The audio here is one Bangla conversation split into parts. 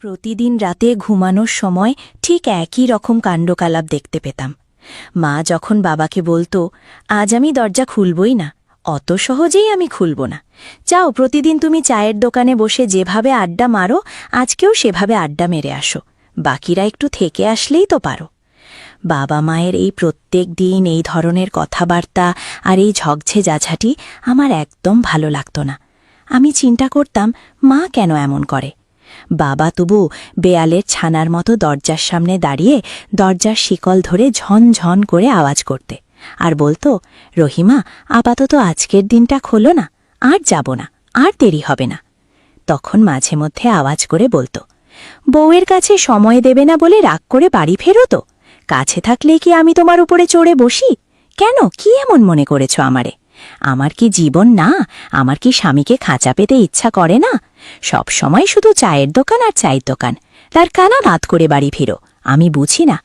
প্রতিদিন রাতে ঘুমানোর সময় ঠিক একই রকম কাণ্ডকালাপ দেখতে পেতাম। মা যখন বাবাকে বলতো, আজ আমি দরজা খুলবই না, অত সহজেই আমি খুলব না, যাও প্রতিদিন তুমি চায়ের দোকানে বসে যেভাবে আড্ডা মারো আজকেও সেভাবে আড্ডা মেরে আসো, বাকিরা একটু থেকে আসলেই তো পারো। বাবা মায়ের এই প্রত্যেক দিন এই ধরনের কথাবার্তা আর এই ঝগঝে যাঝাটি আমার একদম ভালো লাগত না। আমি চিন্তা করতাম, মা কেন এমন করে? বাবা তবু বেয়ালের ছানার মতো দরজার সামনে দাঁড়িয়ে দরজার শিকল ধরে ঝনঝন করে আওয়াজ করতে আর বলতো, রহিমা আপাতত আজকের দিনটা খোলো না, আর যাব না, আর দেরি হবে না। তখন মাঝে মধ্যে আওয়াজ করে বলতো, বউয়ের কাছে সময় দেবে না বলে রাগ করে বাড়ি ফেরো তো, কাছে থাকলেই কি আমি তোমার উপরে চড়ে বসি? কেন, কি এমন মনে করেছ আমারে? আমার কি জীবন না? আমার কি স্বামীকে খাঁচা পেতে ইচ্ছা করে না? সব সময় শুধু চায়ের দোকান আর চায়ের দোকান, তার কানা নাত করে বাড়ি ফিরো। আমি বুঝি না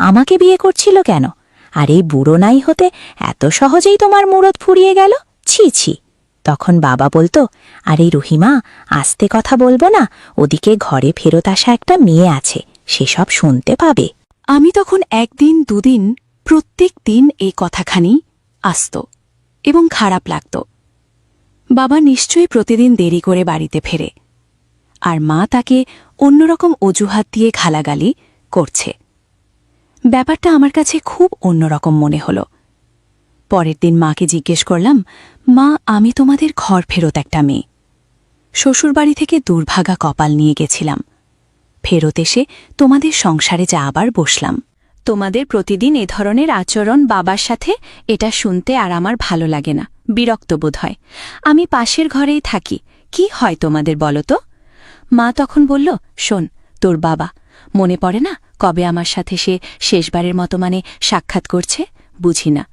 আমাকে বিয়ে করছিল কেন? আর এই বুড়ো নাই হতে এত সহজেই তোমার মুরদ ফুরিয়ে গেল? ছি ছি। তখন বাবা বলতো, আরে রহিমা, আস্তে কথা বলবো না, ওদিকে ঘরে ফেরত আসা একটা মেয়ে আছে, সেসব শুনতে পাবে। আমি তখন একদিন দুদিন প্রত্যেক দিন এই কথাখানি আসত এবং খারাপ লাগত। বাবা নিশ্চয়ই প্রতিদিন দেরি করে বাড়িতে ফেরে, আর মা তাকে অন্যরকম অজুহাত দিয়ে গালাগালি করছে। ব্যাপারটা আমার কাছে খুব অন্যরকম মনে হল। পরের দিন মাকে জিজ্ঞেস করলাম, মা, আমি তোমাদের ঘর ফেরত একটা মেয়ে, শ্বশুরবাড়ি থেকে দুর্ভাগা কপাল নিয়ে গেছিলাম, ফেরত এসে তোমাদের সংসারে যা আবার বসলাম। তোমাদের প্রতিদিন এ ধরনের আচরণ বাবার সাথে, এটা শুনতে আর আমার ভালো লাগে না, বিরক্ত বোধ হয়। আমি পাশের ঘরেই থাকি, কি হয় তোমাদের বলো তো? মা তখন বলল, শোন, তোর বাবা মনে পড়ে না কবে আমার সাথে সে শেষবারের মতো সাক্ষাৎ করছে? বুঝি না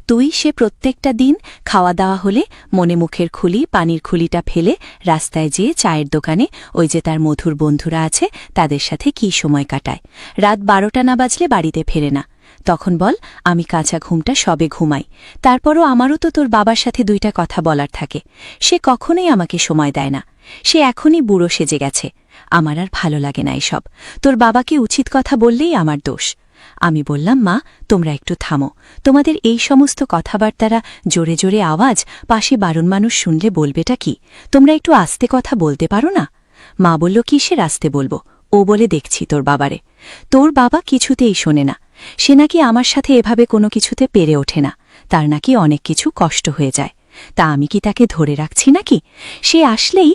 তুই সে প্রত্যেকটা দিন খাওয়া দাওয়া হলে মনে মুখের খুলি, পানির খুলিটা ফেলে রাস্তায় যেয়ে চায়ের দোকানে ওই যে তার মধুর বন্ধুরা আছে তাদের সাথে কি সময় কাটায়, রাত 12টা না বাজলে বাড়িতে ফেরে না। তখন বল, আমি কাঁচা ঘুমটা সবে ঘুমাই, তারপরও আমারও তো তোর বাবার সাথে দুইটা কথা বলার থাকে, সে কখনোই আমাকে সময় দেয় না। সে এখনই বুড়ো সেজে গেছে, আমার আর ভালো লাগে না এসব। তোর বাবাকে উচিত কথা বললেই আমার দোষ। আমি বললাম, মা, তোমরা একটু থামো, তোমাদের এই সমস্ত কথাবার্তারা জোরে জোরে আওয়াজ পাশে বারণ মানুষ শুনলে বলবেটা কি? তোমরা একটু আস্তে কথা বলতে পারো না? মা বলল, কিসের আস্তে বলবো? ও বলে, দেখছি তোর বাবারে, তোর বাবা কিছুতেই শোনে না, সে নাকি আমার সাথে এভাবে কোনো কিছুতে পেরে ওঠে না, তার নাকি অনেক কিছু কষ্ট হয়ে যায়। তা আমি কি তাকে ধরে রাখছি নাকি? সে আসলেই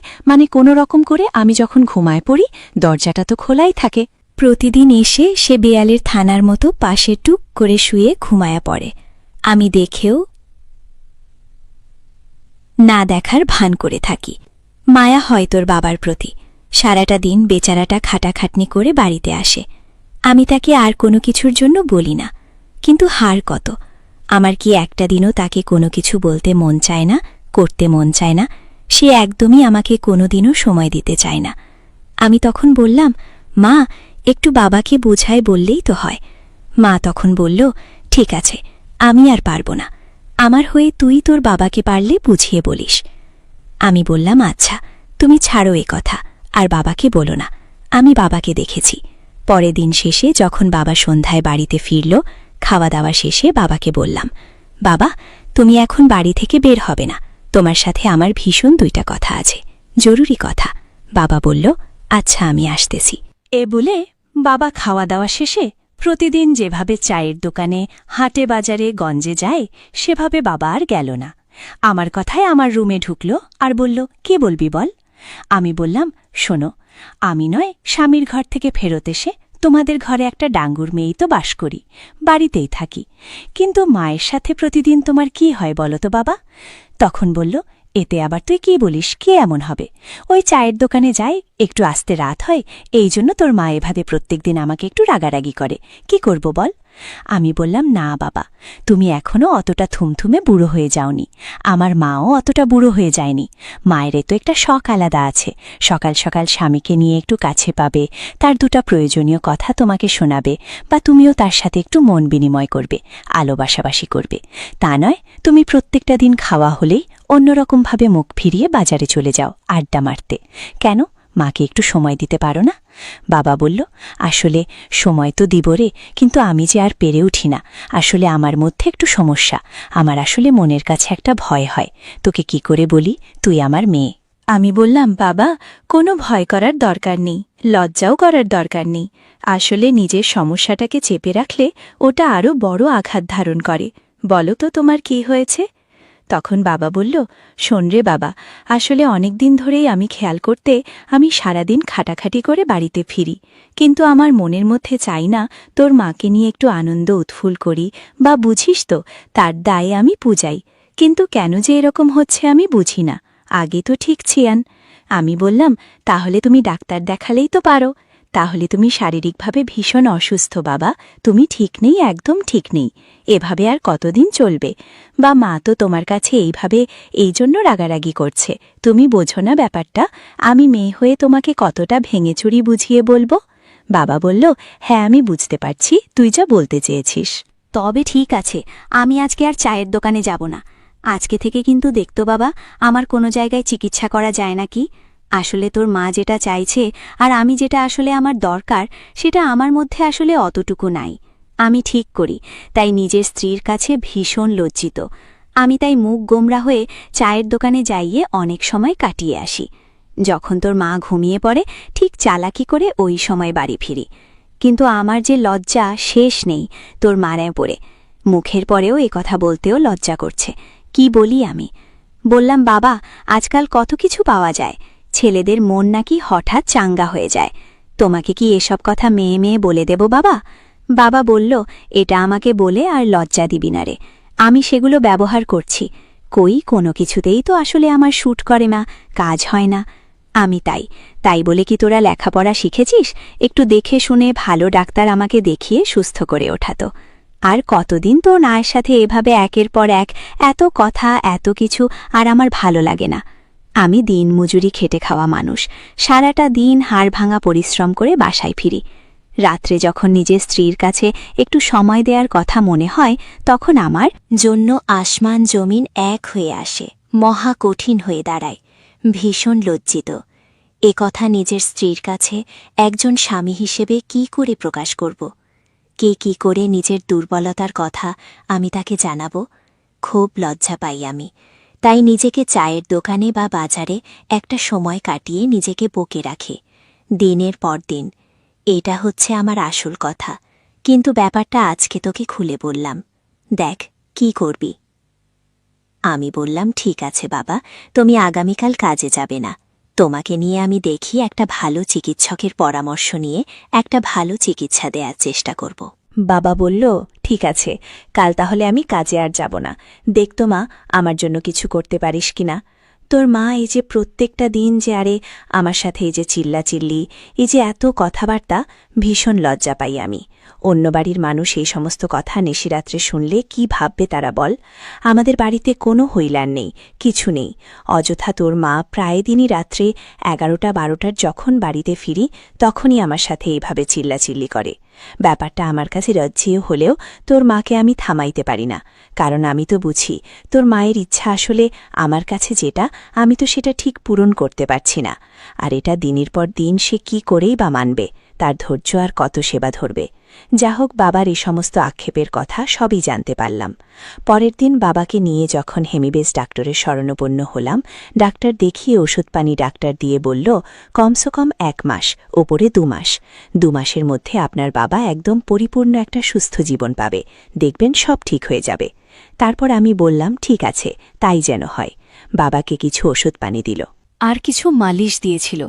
কোনো রকম করে আমি যখন ঘুমায় পড়ি দরজাটা তো খোলাই থাকে। প্রতিদিন এসে সে বেয়ালের থানার মতো পাশে টুক করে শুয়ে ঘুমায়া পড়ে। আমি দেখেও না দেখার ভান করে থাকি। মায়া হয় তোর বাবার প্রতি। সারাটা দিন বেচারাটা খাটাখাটনি করে বাড়িতে আসে, আমি তাকে আর কোনো কিছুর জন্য বলি না, কিন্তু হার কত, আমার কি একটা দিনও তাকে কোনো কিছু বলতে মন চায় না, করতে মন চায় না? সে একদমই আমাকে কোনোদিনও সময় দিতে চায় না। আমি তখন বললাম, মা, একটু বাবাকে বুঝায় বললেই তো হয়। মা তখন বলল, ঠিক আছে, আমি আর পারব না, আমার হয়ে তুই তোর বাবাকে পারলে বুঝিয়ে বলিস। আমি বললাম, আচ্ছা, তুমি ছাড়ো এ কথা, আর বাবাকে বলো না, আমি বাবাকে দেখেছি। পরের দিন শেষে যখন বাবা সন্ধ্যায় বাড়িতে ফিরল, খাওয়া দাওয়া শেষে বাবাকে বললাম, বাবা, তুমি এখন বাড়ি থেকে বের হবে না, তোমার সাথে আমার ভীষণ দুইটা কথা আছে, জরুরি কথা। বাবা বলল, আচ্ছা, আমি আসতেছি। এ বলে বাবা খাওয়া দাওয়া শেষে প্রতিদিন যেভাবে চায়ের দোকানে, হাটে বাজারে, গঞ্জে যায় সেভাবে বাবা আর গেল না। আমার কথায় আমার রুমে ঢুকল আর বলল, কে বলবি বল? আমি বললাম, শোনো, আমি নয় স্বামীর ঘর থেকে ফেরত এসে তোমাদের ঘরে একটা ডাঙ্গুর মেয়েই তো বাস করি, বাড়িতেই থাকি, কিন্তু মায়ের সাথে প্রতিদিন তোমার কি হয় বলো তো বাবা? তখন বলল, এতে আবার তুই কি বলিস, কি এমন হবে? ওই চায়ের দোকানে যাই, একটু আসতে রাত হয়, এই জন্য তোর মা এভাবে প্রত্যেকদিন আমাকে একটু রাগারাগি করে, কি করব বল? আমি বললাম, না বাবা, তুমি এখনও অতটা থুমথুমে বুড়ো হয়ে যাওনি, আমার মাও অতটা বুড়ো হয়ে যায়নি, মায়ের তো একটা শখ আলাদা আছে, সকাল সকাল স্বামীকে নিয়ে একটু কাছে পাবে, তার দুটা প্রয়োজনীয় কথা তোমাকে শোনাবে, বা তুমিও তার সাথে একটু মন বিনিময় করবে, আলো বাসাবাসি করবে। তা নয় তুমি প্রত্যেকটা দিন খাওয়া হলেই অন্যরকমভাবে মুখ ফিরিয়ে বাজারে চলে যাও আড্ডা মারতে। কেন, মাকে একটু সময় দিতে পারো না? বাবা বলল, আসলে সময় তো দিব রে, কিন্তু আমি যে আর পেরে উঠি না। আসলে আমার মধ্যে একটু সমস্যা। আমার আসলে মনের কাছে একটা ভয় হয়। তোকে কি করে বলি, তুই আমার মেয়ে। আমি বললাম, বাবা, কোনো ভয় করার দরকার নেই, লজ্জাও করার দরকার নেই। আসলে নিজের সমস্যাটাকে চেপে রাখলে ওটা আরও বড় আঘাত ধারণ করে। বলো তো তোমার কি হয়েছে? তখন বাবা বলল, শোন রে বাবা, আসলে অনেক দিন ধরেই আমি খেয়াল করতে আমি সারাদিন খাটাখাটি করে বাড়িতে ফিরি, কিন্তু আমার মনের মধ্যে চাই না তোর মাকে নিয়ে একটু আনন্দ উৎফুল করি, বা বুঝিস তো, তার দায়ে আমি পূজাই। কিন্তু কেন যে এরকম হচ্ছে আমি বুঝি না। আগে তো ঠিক ছিয়ান। আমি বললাম, তাহলে তুমি ডাক্তার দেখালেই তো পারো। তাহলে তুমি শারীরিকভাবে ভীষণ অসুস্থ বাবা, তুমি ঠিক নেই, একদম ঠিক নেই। এভাবে আর কতদিন চলবে? বা মা তো তোমার কাছে এইভাবে এই জন্য রাগারাগি করছে, তুমি বোঝো না ব্যাপারটা? আমি মেয়ে হয়ে তোমাকে কতটা ভেঙেচুরি বুঝিয়ে বলবো? বাবা বলল, হ্যাঁ আমি বুঝতে পারছি তুই যা বলতে চেয়েছিস। তবে ঠিক আছে, আমি আজকে আর চায়ের দোকানে যাব না। আজকে থেকে কিন্তু দেখতো বাবা, আমার কোনো জায়গায় চিকিৎসা করা যায় নাকি। আসলে তোর মা যেটা চাইছে আর আমি যেটা আসলে আমার দরকার, সেটা আমার মধ্যে আসলে অতটুকু নাই। আমি ঠিক করি, তাই নিজের স্ত্রীর কাছে ভীষণ লজ্জিত। আমি তাই মুখ গোমরা হয়ে চায়ের দোকানে যাইয়ে অনেক সময় কাটিয়ে আসি। যখন তোর মা ঘুমিয়ে পড়ে, ঠিক চালাকি করে ওই সময় বাড়ি ফিরি। কিন্তু আমার যে লজ্জা শেষ নেই তোর মারায় পড়ে। মুখের পরেও এ কথা বলতেও লজ্জা করছে। কি বলি আমি? বললাম, বাবা, আজকাল কত কিছু পাওয়া যায়, ছেলেদের মন নাকি হঠাৎ চাঙ্গা হয়ে যায়। তোমাকে কি এসব কথা মেয়ে মেয়ে বলে দেব বাবা? বাবা বলল, এটা আমাকে বলে আর লজ্জা দিবি না রে, আমি সেগুলো ব্যবহার করছি। কই কোনো কিছুতেই তো আসলে আমার শ্যুট করে না, কাজ হয় না। আমি তাই বলে কি তোরা লেখাপড়া শিখেছিস? একটু দেখে শুনে ভালো ডাক্তার আমাকে দেখিয়ে সুস্থ করে ওঠাতো। আর কতদিন তোর মায়ের সাথে এভাবে একের পর এক এত কথা এত কিছু, আর আমার ভালো লাগে না। আমি দিন মজুরি খেটে খাওয়া মানুষ, সারাটা দিন হাড় ভাঙা পরিশ্রম করে বাসায় ফিরি। রাত্রে যখন নিজের স্ত্রীর কাছে একটু সময় দেওয়ার কথা মনে হয়, তখন আমার জন্য আসমান জমিন এক হয়ে আসে, মহা কঠিন হয়ে দাঁড়ায়। ভীষণ লজ্জিত। এ কথা নিজের স্ত্রীর কাছে একজন স্বামী হিসেবে কি করে প্রকাশ করব? কে কি করে নিজের দুর্বলতার কথা আমি তাকে জানাব? খুব লজ্জা পাই আমি। তাই নিজেকে চায়ের দোকানে বা বাজারে একটা সময় কাটিয়ে নিজেকে বকে রাখে, দিনের পর দিন। এটা হচ্ছে আমার আসল কথা, কিন্তু ব্যাপারটা আজকে তোকে খুলে বললাম। দেখ কি করবি। আমি বললাম, ঠিক আছে বাবা, তুমি আগামীকাল কাজে যাবে না। তোমাকে নিয়ে আমি দেখি একটা ভালো চিকিৎসকের পরামর্শ নিয়ে একটা ভালো চিকিৎসা দেওয়ার চেষ্টা করব। বাবা বলল, ঠিক আছে, কাল তাহলে আমি কাজে আর যাব না। দেখতো মা, আমার জন্য কিছু করতে পারিস কিনা। তোর মা এই যে প্রত্যেকটা দিন যে আরে আমার সাথে এই যে চিল্লাচিল্লি, এই যে এত কথাবার্তা, ভীষণ লজ্জা পাই আমি। অন্য বাড়ির মানুষ এই সমস্ত কথা নিশিরাত্রে শুনলে কি ভাববে তারা বল? আমাদের বাড়িতে কোনো হইলার নেই, কিছু নেই। অযথা তোর মা প্রায় দিনই রাত্রে 11টা-12টার যখন বাড়িতে ফিরি, তখনই আমার সাথে এইভাবে চিল্লাচিল্লি করে। ব্যাপারটা আমার কাছে লজ্জেয় হলেও তোর মাকে আমি থামাইতে পারি না, কারণ আমি তো বুঝি তোর মায়ের ইচ্ছা আসলে আমার কাছে যেটা, আমি তো সেটা ঠিক পূরণ করতে পারছি না। আর এটা দিনের পর দিন সে কি করেই বা মানবে? তার ধৈর্য আর কত সেবা ধরবে? যা হোক, বাবার এই সমস্ত আক্ষেপের কথা সবই জানতে পারলাম। পরের দিন বাবাকে নিয়ে যখন হেমিবেস ডাক্তারের শরণাপন্ন হলাম, ডাক্তার দেখিয়ে ওষুধ পানি ডাক্তার দিয়ে বলল, কমসে কম 1 মাস, ওপরে 2 মাস। 2 মাসের মধ্যে আপনার বাবা একদম পরিপূর্ণ একটা সুস্থ জীবন পাবে, দেখবেন সব ঠিক হয়ে যাবে। তারপর আমি বললাম, ঠিক আছে, তাই যেন হয়। বাবাকে কিছু ওষুধ পানি দিল। আর কিছু মালিশ দিয়েছিল,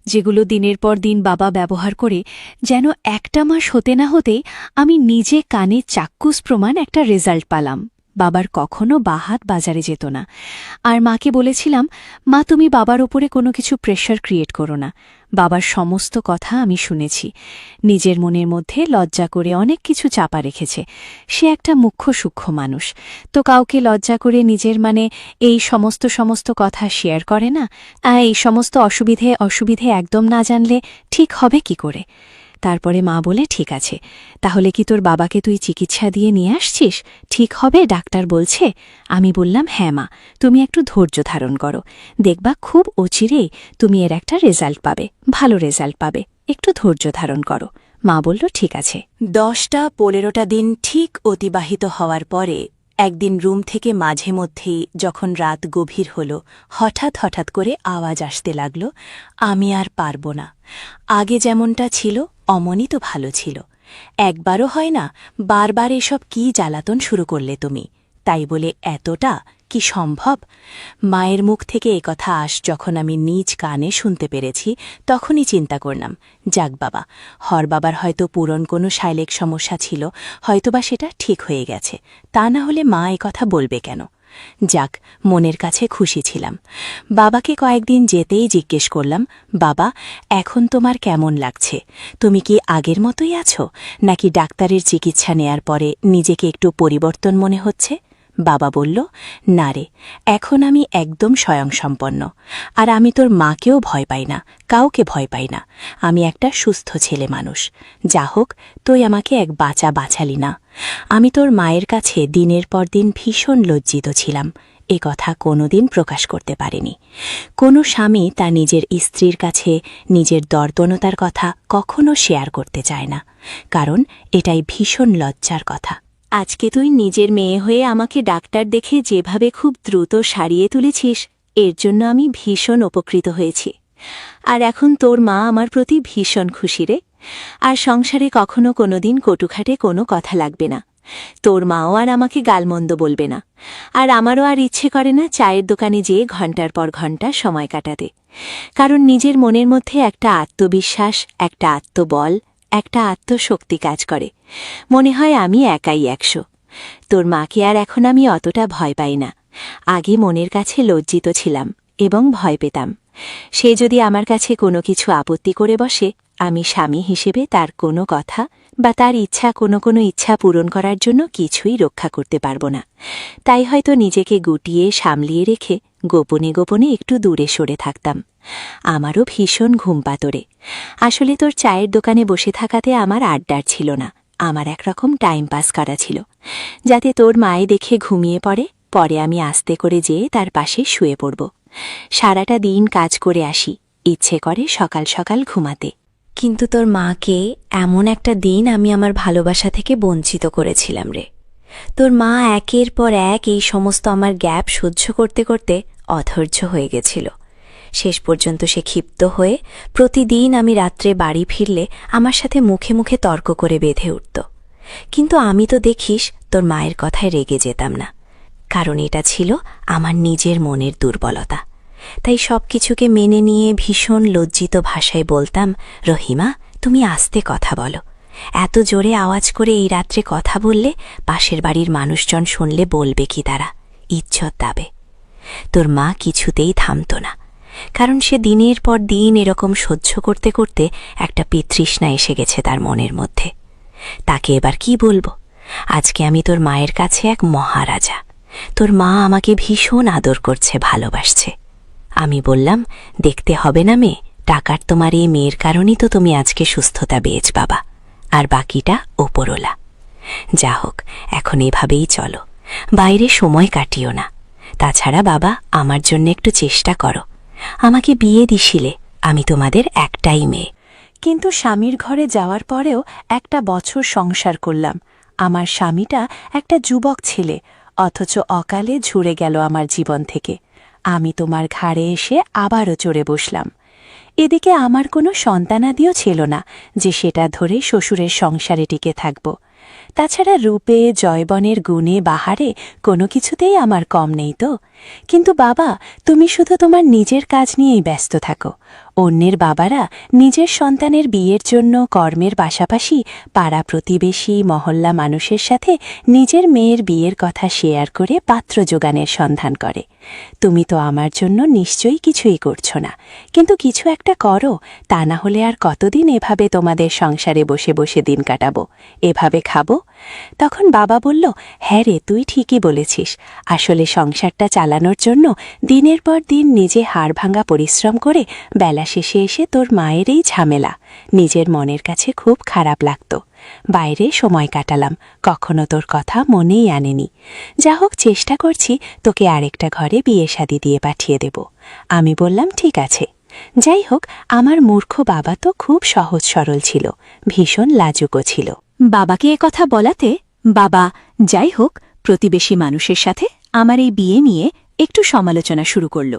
যেগুলো দিনের পর দিন বাবা ব্যবহার করে যেন একটা মাস হতে না হতেই আমি নিজে কানে চাক্ষুষ প্রমাণ একটা রেজাল্ট পালাম। বাবার কখনো বাহাত বাজারে যেত না। আর মাকে বলেছিলাম, মা তুমি বাবার ওপরে কোনো কিছু প্রেশার ক্রিয়েট করো না। বাবার সমস্ত কথা আমি শুনেছি। নিজের মনের মধ্যে লজ্জা করে অনেক কিছু চাপা রেখেছে। সে একটা মুখ্য সূক্ষ্ম মানুষ, তো কাউকে লজ্জা করে নিজের এই সমস্ত কথা শেয়ার করে না। এই সমস্ত অসুবিধে একদম না জানলে ঠিক হবে কি করে? তারপরে মা বলে, ঠিক আছে, তাহলে কি তোর বাবাকে তুই চিকিৎসা দিয়ে নিয়ে আসছিস? ঠিক হবে ডাক্তার বলছে? আমি বললাম, হ্যাঁ মা, তুমি একটু ধৈর্য ধারণ করো, দেখবা খুব অচিরেই তুমি এর একটা রেজাল্ট পাবে, ভালো রেজাল্ট পাবে, একটু ধৈর্য ধারণ করো। মা বলল, ঠিক আছে। 10-15টা দিন ঠিক অতিবাহিত হওয়ার পরে একদিন রুম থেকে মাঝে মধ্যেই যখন রাত গভীর হল, হঠাৎ হঠাৎ করে আওয়াজ আসতে লাগল, আমি আর পারব না। আগে যেমনটা ছিল অমনই তো ভালো ছিল। একবারও হয় না, বারবার এসব কি জ্বালাতন শুরু করলে তুমি? তাই বলে এতটা কি সম্ভব? মায়ের মুখ থেকে একথা যখন আমি নিজ কানে শুনতে পেরেছি, তখনই চিন্তা করলাম, যাক বাবা, বাবার হয়তো পুরন কোনো শারীরিক সমস্যা ছিল, হয়তোবা সেটা ঠিক হয়ে গেছে, তা না হলে মা একথা বলবে কেন? যাক, মনের কাছে খুশি ছিলাম। বাবাকে কয়েকদিন যেতেই জিজ্ঞেস করলাম, বাবা, এখন তোমার কেমন লাগছে? তুমি কি আগের মতোই আছো, নাকি ডাক্তারের চিকিৎসা নেয়ার পরে নিজেকে একটু পরিবর্তন মনে হচ্ছে? বাবা বলল, না রে, এখন আমি একদম স্বয়ংসম্পন্ন। আর আমি তোর মাকেও ভয় পাই না, কাউকে ভয় পাই না। আমি একটা সুস্থ ছেলে মানুষ। যা হোক, তুই আমাকে এক বাঁচালি না। আমি তোর মায়ের কাছে দিনের পর দিন ভীষণ লজ্জিত ছিলাম। এ কথা কোনোদিন প্রকাশ করতে পারেনি। কোনো স্বামী তার নিজের স্ত্রীর কাছে নিজের দর্দনতার কথা কখনো শেয়ার করতে চায় না, কারণ এটাই ভীষণ লজ্জার কথা। আজকে তুই নিজের মেয়ে হয়ে আমাকে ডাক্তার দেখে যেভাবে খুব দ্রুত সারিয়ে তুলেছিস, এর জন্য আমি ভীষণ উপকৃত হয়েছি। আর এখন তোর মা আমার প্রতি ভীষণ খুশি রে। আর সংসারে কখনো কোনোদিন কটুখাটে কোনো কথা লাগবে না। তোর মাও আর আমাকে গালমন্দ বলবে না। আর আমারও আর ইচ্ছে করে না চায়ের দোকানে যেয়ে ঘণ্টার পর ঘণ্টা সময় কাটাতে। কারণ নিজের মনের মধ্যে একটা আত্মবিশ্বাস, একটা আত্মবল, একটা আত্মশক্তি কাজ করে। মনে হয় আমি একাই 100। তোর মাকে আর এখন আমি অতটা ভয় পাই না। আগে মনের কাছে লজ্জিত ছিলাম এবং ভয় পেতাম। সে যদি আমার কাছে কোনো কিছু আপত্তি করে বসে, আমি স্বামী হিসেবে তার কোনো কথা বা তার কোনো ইচ্ছা পূরণ করার জন্য কিছুই রক্ষা করতে পারব না। তাই হয়তো নিজেকে গুটিয়ে সামলিয়ে রেখে গোপনে গোপনে একটু দূরে সরে থাকতাম। আমারও ভীষণ ঘুম পাতরে। আসলে তোর চায়ের দোকানে বসে থাকাতে আমার আড্ডার ছিল না, আমার একরকম টাইম পাস করা ছিল, যাতে তোর মায়ে দেখে ঘুমিয়ে পরে আমি আস্তে করে যেয়ে তার পাশে শুয়ে পড়ব। সারাটা দিন কাজ করে আসি, ইচ্ছে করে সকাল সকাল ঘুমাতে। কিন্তু তোর মাকে এমন একটা দিন আমি আমার ভালোবাসা থেকে বঞ্চিত করেছিলাম রে। তোর মা একের পর এক এই সমস্ত আমার গ্যাপ সহ্য করতে করতে অধৈর্য হয়ে গেছিল। শেষ পর্যন্ত সে ক্ষিপ্ত হয়ে প্রতিদিন আমি রাত্রে বাড়ি ফিরলে আমার সাথে মুখে মুখে তর্ক করে বেঁধে উঠত। কিন্তু আমি তো দেখিস তোর মায়ের কথায় রেগে যেতাম না, কারণ এটা ছিল আমার নিজের মনের দুর্বলতা। তাই সবকিছুকে মেনে নিয়ে ভীষণ লজ্জিত ভাষায় বলতাম, রহিমা, তুমি আস্তে কথা বলো। এত জোরে আওয়াজ করে এই রাত্রে কথা বললে পাশের বাড়ির মানুষজন শুনলে বলবে কি তারা? ইজ্জত দাবে। তোর মা কিছুতেই থামত না, কারণ সে দিনের পর দিন এরকম সহ্য করতে করতে একটা বিতৃষ্ণা এসে গেছে তার মনের মধ্যে। তাকে এবার কি বলবো? আজকে আমি তোর মায়ের কাছে এক মহারাজা। তোর মা আমাকে ভীষণ আদর করছে, ভালোবাসছে। আমি বললাম, দেখতে হবে না মেয়ে, টাকার তোমার এই মেয়ের কারণেই তো তুমি আজকে সুস্থতা পেয়েছ বাবা, আর বাকিটা ওপরওয়ালা। যা হোক, এখন এভাবেই চলো, বাইরে সময় কাটিও না। তাছাড়া বাবা, আমার জন্য একটু চেষ্টা করো। আমাকে বিয়ে দিছিলে, আমি তোমাদের একটাই মেয়ে। কিন্তু স্বামীর ঘরে যাওয়ার পরেও একটা বছর সংসার করলাম। আমার স্বামীটা একটা যুবক ছেলে, অথচ অকালে ঝরে গেল আমার জীবন থেকে। আমি তোমার ঘাড়ে এসে আবারও চড়ে বসলাম। এদিকে আমার কোনো সন্তানাদিও ছিল না যে সেটা ধরে শ্বশুরের সংসারে টিকে থাকব। তাছাড়া রূপে, জয়বনের গুণে, বাহারে কোনো কিছুতেই আমার কম নেই তো। কিন্তু বাবা, তুমি শুধু তোমার নিজের কাজ নিয়েই ব্যস্ত থাকো। অন্যের বাবারা নিজের সন্তানের বিয়ের জন্য কর্মের পাশাপাশি পাড়া প্রতিবেশী, মহল্লা মানুষের সাথে নিজের মেয়ের বিয়ের কথা শেয়ার করে পাত্র জোগানের সন্ধান করে। তুমি তো আমার জন্য নিশ্চয়ই কিছুই করছো না, কিন্তু কিছু একটা করো, তা না হলে আর কতদিন এভাবে তোমাদের সংসারে বসে বসে দিন কাটাবো, এভাবে খাবো? তখন বাবা বলল, হ্যাঁ রে, তুই ঠিকই বলেছিস। আসলে সংসারটা চালানোর জন্য দিনের পর দিন নিজে হাড় ভাঙা পরিশ্রম করে বেলা শেষে এসে তোর মায়ের এই ঝামেলা নিজের মনের কাছে খুব খারাপ লাগত। বাইরে সময় কাটালাম, কখনো তোর কথা মনেই আনেনি। যা হোক, চেষ্টা করছি তোকে আরেকটা ঘরে বিয়ে শাদী দিয়ে পাঠিয়ে দেব। আমি বললাম, ঠিক আছে। যাই হোক, আমার মূর্খ বাবা তো খুব সহজ সরল ছিল, ভীষণ লাজুকও ছিল। বাবাকে এ কথা বলাতে বাবা, যাই হোক, প্রতিবেশী মানুষের সাথে আমার এই বিয়ে নিয়ে একটু সমালোচনা শুরু করল।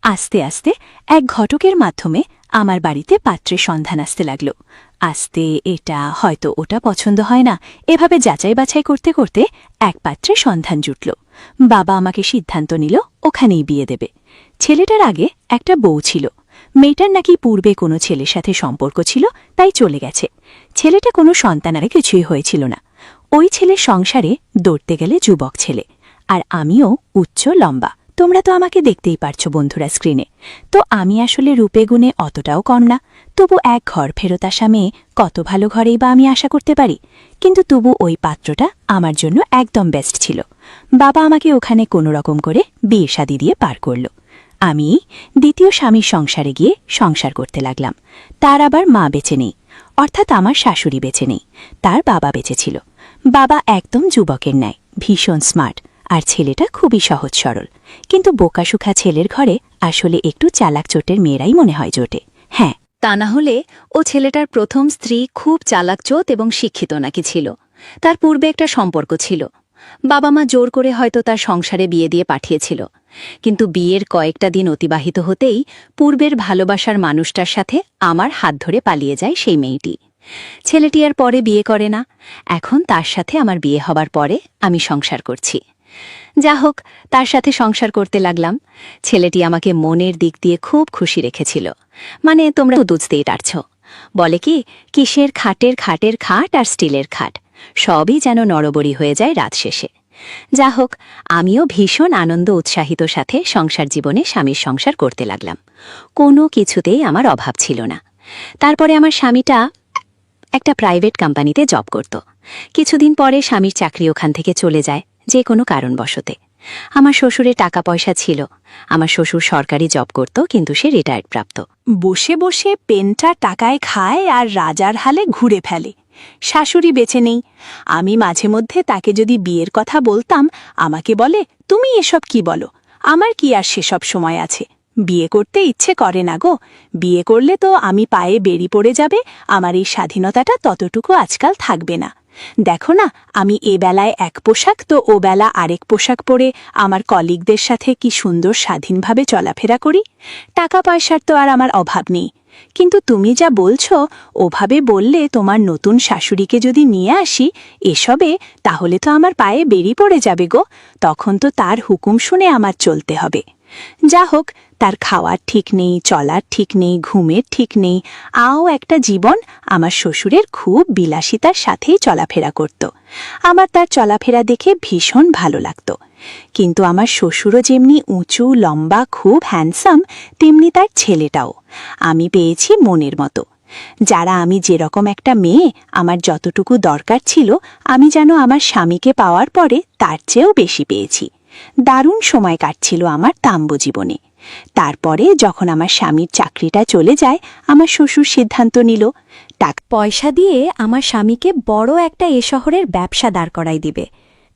আস্তে আস্তে এক ঘটকের মাধ্যমে আমার বাড়িতে পাত্রের সন্ধান আসতে লাগল। আস্তে এটা হয়তো ওটা পছন্দ হয় না, এভাবে যাচাই বাছাই করতে করতে এক পাত্রের সন্ধান জুটল। বাবা আমাকে সিদ্ধান্ত নিল ওখানেই বিয়ে দেবে। ছেলেটার আগে একটা বউ ছিল, মেয়েটার নাকি পূর্বে কোনো ছেলের সাথে সম্পর্ক ছিল, তাই চলে গেছে। ছেলেটা কোনো সন্তানারে কিছুই হয়েছিল না। ওই ছেলের সংসারে দৌড়তে গেলে যুবক ছেলে, আর আমিও উচ্চ লম্বা। তোমরা তো আমাকে দেখতেই পারছো বন্ধুরা স্ক্রিনে। তো আমি আসলে রূপে গুণে অতটাও কম না, তবু এক ঘর ফেরত আসা মেয়ে, কত ভালো ঘরেই বা আমি আশা করতে পারি। কিন্তু তবু ওই পাত্রটা আমার জন্য একদম বেস্ট ছিল। বাবা আমাকে ওখানে কোনো রকম করে বিয়ে শাদী দিয়ে পার করল। আমি দ্বিতীয় স্বামীর সংসারে গিয়ে সংসার করতে লাগলাম। তার আবার মা বেঁচে নেই, অর্থাৎ আমার শাশুড়ি বেঁচে নেই, তার বাবা বেঁচে ছিল। বাবা একদম যুবকের ন্যায়, ভীষণ স্মার্ট, আর ছেলেটা খুবই সহজ সরল। কিন্তু বোকাসুখা ছেলের ঘরে আসলে একটু চালাক চোটের মেয়েরাই মনে হয় জোটে। হ্যাঁ, তা না হলে ও ছেলেটার প্রথম স্ত্রী খুব চালাকচোত এবং শিক্ষিত নাকি ছিল। তার পূর্বে একটা সম্পর্ক ছিল। বাবা মা জোর করে হয়তো তার সংসারে বিয়ে দিয়ে পাঠিয়েছিল। কিন্তু বিয়ের কয়েকটা দিন অতিবাহিত হতেই পূর্বের ভালোবাসার মানুষটার সাথে আমার হাত ধরে পালিয়ে যায় সেই মেয়েটি। ছেলেটি আর পরে বিয়ে করে না। এখন তার সাথে আমার বিয়ে হবার পরে আমি সংসার করছি। যা হোক, তার সাথে সংসার করতে লাগলাম। ছেলেটি আমাকে মনের দিক দিয়ে খুব খুশি রেখেছিল। মানে তোমরা তো বুঝতেই পারছ। বলে কি, কিসের খাটের খাটের খাট আর স্টিলের খাট, সবই যেন নড়বড়ি হয়ে যায় রাত শেষে। যা হোক, আমিও ভীষণ আনন্দ উৎসাহিত সাথে সংসার জীবনে স্বামীর সংসার করতে লাগলাম। কোনো কিছুতেই আমার অভাব ছিল না। তারপরে আমার স্বামীটা একটা প্রাইভেট কোম্পানিতে জব করত। কিছুদিন পরে স্বামীর চাকরি ওখান থেকে চলে যায় যে কোনো কারণবশতে। আমার শ্বশুরের টাকা পয়সা ছিল। আমার শ্বশুর সরকারি জব করত, কিন্তু সে রিটায়ার্ড প্রাপ্ত। বসে বসে পেনটা টাকায় খায় আর রাজার হালে ঘুরে ফেলে। শাশুড়ি বেঁচে নেই। আমি মাঝে মধ্যে তাকে যদি বিয়ের কথা বলতাম, আমাকে বলে, তুমি এসব কি বলো, আমার কি আর সেসব সময় আছে, বিয়ে করতে ইচ্ছে করে না গো, বিয়ে করলে তো আমি পায়ে বেরি পড়ে যাবে, আমার এই স্বাধীনতাটা ততটুকু আজকাল থাকবে না। দেখো না, আমি এ বেলায় এক পোশাক তো ও বেলা আরেক পোশাক পরে আমার কলিগদের সাথে কি সুন্দর স্বাধীনভাবে চলাফেরা করি। টাকা পয়সার তো আর আমার অভাব নেই। কিন্তু তুমি যা বলছো, ওভাবে বললে তোমার নতুন শাশুড়িকে যদি নিয়ে আসি এসবে, তাহলে তো আমার পায়ে বেরি পড়ে যাবে গো, তখন তো তার হুকুম শুনে আমার চলতে হবে। যা হোক, তার খাওয়ার ঠিক নেই, চলার ঠিক নেই, ঘুমের ঠিক নেই। একটা জীবন আমার শ্বশুরের খুব বিলাসিতার সাথেই চলাফেরা করত। আমার তার চলাফেরা দেখে ভীষণ ভালো লাগত। কিন্তু আমার শ্বশুরও যেমনি উঁচু লম্বা খুব হ্যান্ডসাম, তেমনি তার ছেলেটাও আমি পেয়েছি মনের মতো। যারা আমি যেরকম একটা মেয়ে, আমার যতটুকু দরকার ছিল আমি যেন আমার স্বামীকে পাওয়ার পরে তার চেয়েও বেশি পেয়েছি। দারুণ সময় কাটছিল আমার তাম্ব জীবনে। তারপরে যখন আমার স্বামীর চাকরিটা চলে যায়, আমার শ্বশুর সিদ্ধান্ত নিল টাকা পয়সা দিয়ে আমার স্বামীকে বড় একটা এ শহরের ব্যবসা দাঁড় করাই দিবে।